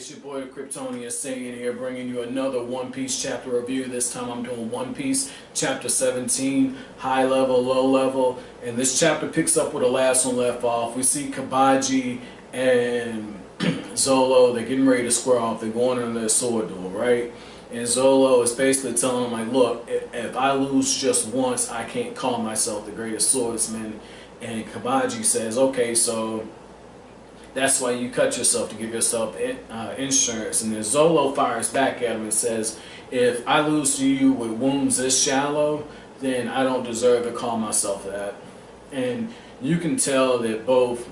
It's your boy Kryptonia saying here, bringing you another One Piece chapter review. This time I'm doing One Piece chapter 17, high level, low level, and this chapter picks up where the last one left off. We see Cabaji and Zolo. They're getting ready to square off. They're going into their sword duel, right? And Zolo is basically telling him, like, look, if I lose just once, I can't call myself the greatest swordsman. And Cabaji says, okay, so that's why you cut yourself, to give yourself insurance. And then Zolo fires back at him and says, if I lose to you with wounds this shallow, then I don't deserve to call myself that. And you can tell that both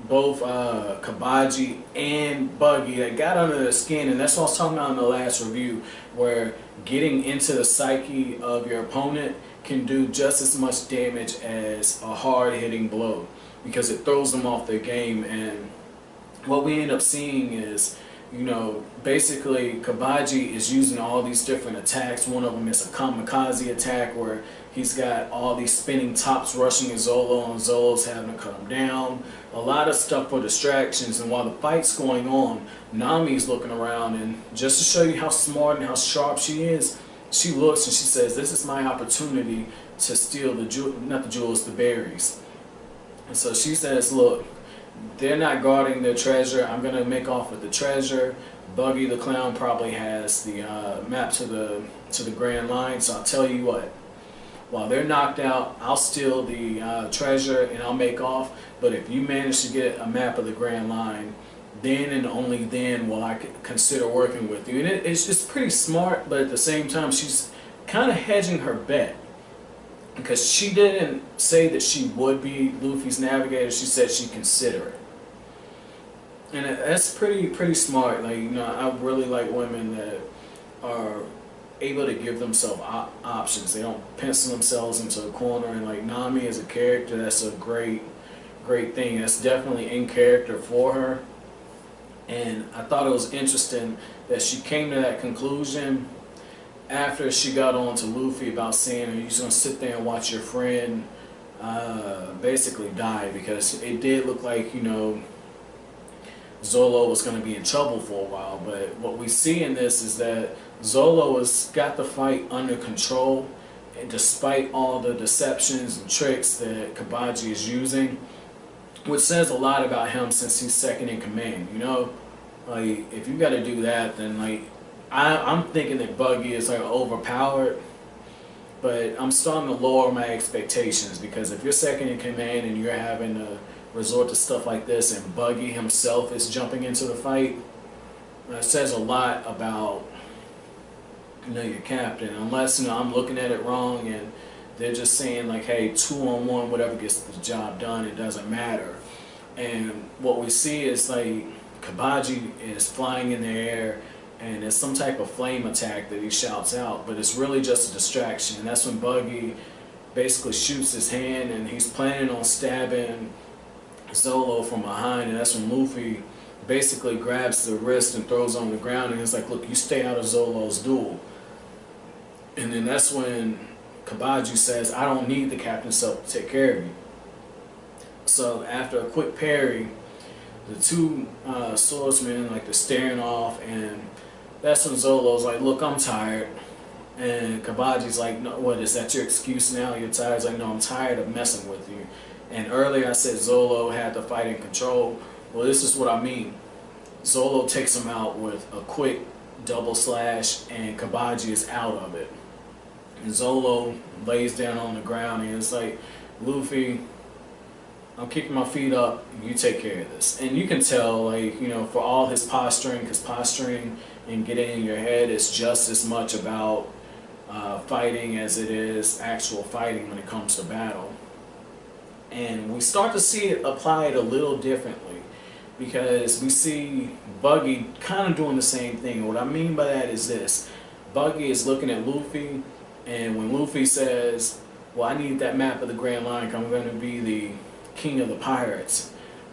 Cabaji and Buggy, they got under their skin, and that's what I was talking about in the last review, where getting into the psyche of your opponent can do just as much damage as a hard-hitting blow, because it throws them off their game. And what we end up seeing is, you know, basically Cabaji is using all these different attacks. One of them is a kamikaze attack where he's got all these spinning tops rushing at Zolo, and Zolo's having to cut him down. A lot of stuff for distractions. And while the fight's going on, Nami's looking around, and just to show you how smart and how sharp she is, she looks and she says, this is my opportunity to steal the berries. And so she says, look, they're not guarding their treasure. I'm going to make off with the treasure. Buggy the Clown probably has the map to the Grand Line. So I'll tell you what, while they're knocked out, I'll steal the treasure and I'll make off. But if you manage to get a map of the Grand Line, then and only then will I consider working with you. And it's just pretty smart, but at the same time, she's kind of hedging her bet, because she didn't say that she would be Luffy's navigator. She said she'd consider it, and that's pretty smart. Like, you know, I really like women that are able to give themselves options. They don't pencil themselves into a corner. And like Nami as a character, that's a great thing. That's definitely in character for her. And I thought it was interesting that she came to that conclusion after she got on to Luffy about saying, are you just going to sit there and watch your friend basically die? Because it did look like, you know, Zolo was going to be in trouble for a while. But what we see in this is that Zolo has got the fight under control, and despite all the deceptions and tricks that Cabaji is using, which says a lot about him since he's second in command. You know, like, if you got to do that, then like I'm thinking that Buggy is like overpowered, but I'm starting to lower my expectations, because if you're second in command and you're having to resort to stuff like this, and Buggy himself is jumping into the fight, that says a lot about, you know, your captain. Unless, you know, I'm looking at it wrong and they're just saying like, hey, 2-on-1, whatever gets the job done, it doesn't matter. And what we see is like Cabaji is flying in the air, and it's some type of flame attack that he shouts out, but it's really just a distraction. And that's when Buggy basically shoots his hand, and he's planning on stabbing Zolo from behind, and that's when Luffy basically grabs the wrist and throws on the ground, and he's like, look, you stay out of Zolo's duel. And then that's when Cabaji says, I don't need the captain's self to take care of you. So after a quick parry, the two swordsmen, like, they're staring off, and that's when Zolo's like, look, I'm tired. And Kabaji's like, no, what, is that your excuse now? You're tired? He's like, no, I'm tired of messing with you. And earlier I said Zolo had the fight in control. Well, this is what I mean. Zolo takes him out with a quick double slash, and Cabaji is out of it. And Zolo lays down on the ground, and it's like, Luffy, I'm kicking my feet up, you take care of this. And you can tell, like, you know, for all his posturing, because posturing and getting in your head is just as much about fighting as it is actual fighting when it comes to battle. And we start to see it applied a little differently, because we see Buggy kind of doing the same thing. What I mean by that is this. Buggy is looking at Luffy, and when Luffy says, well, I need that map of the Grand Line, I'm going to be the king of the pirates,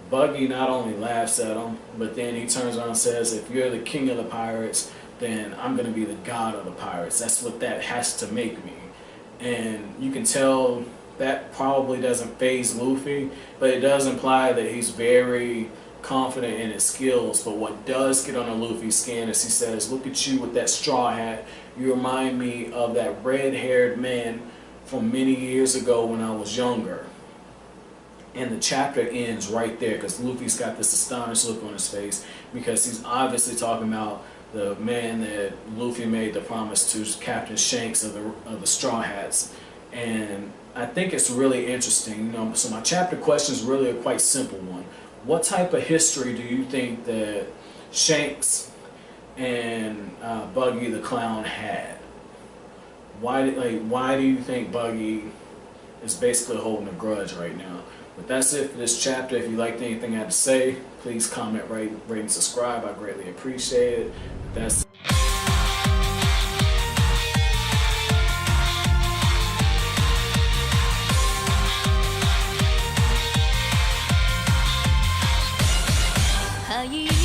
Buggy not only laughs at him, but then he turns around and says, if you're the king of the pirates, then I'm going to be the god of the pirates. That's what that has to make me. And you can tell that probably doesn't faze Luffy, but it does imply that he's very confident in his skills, but what does get under Luffy's skin is he says, look at you with that straw hat. You remind me of that red-haired man from many years ago when I was younger. And the chapter ends right there because Luffy's got this astonished look on his face because he's obviously talking about the man that Luffy made the promise to, Captain Shanks of the Straw Hats. And I think it's really interesting. So my chapter question is really a quite simple one. What type of history do you think that Shanks and Buggy the Clown had? Why do you think Buggy is basically holding a grudge right now? But that's it for this chapter. If you liked anything I had to say, please comment, rate, and subscribe. I greatly appreciate it. That'sはい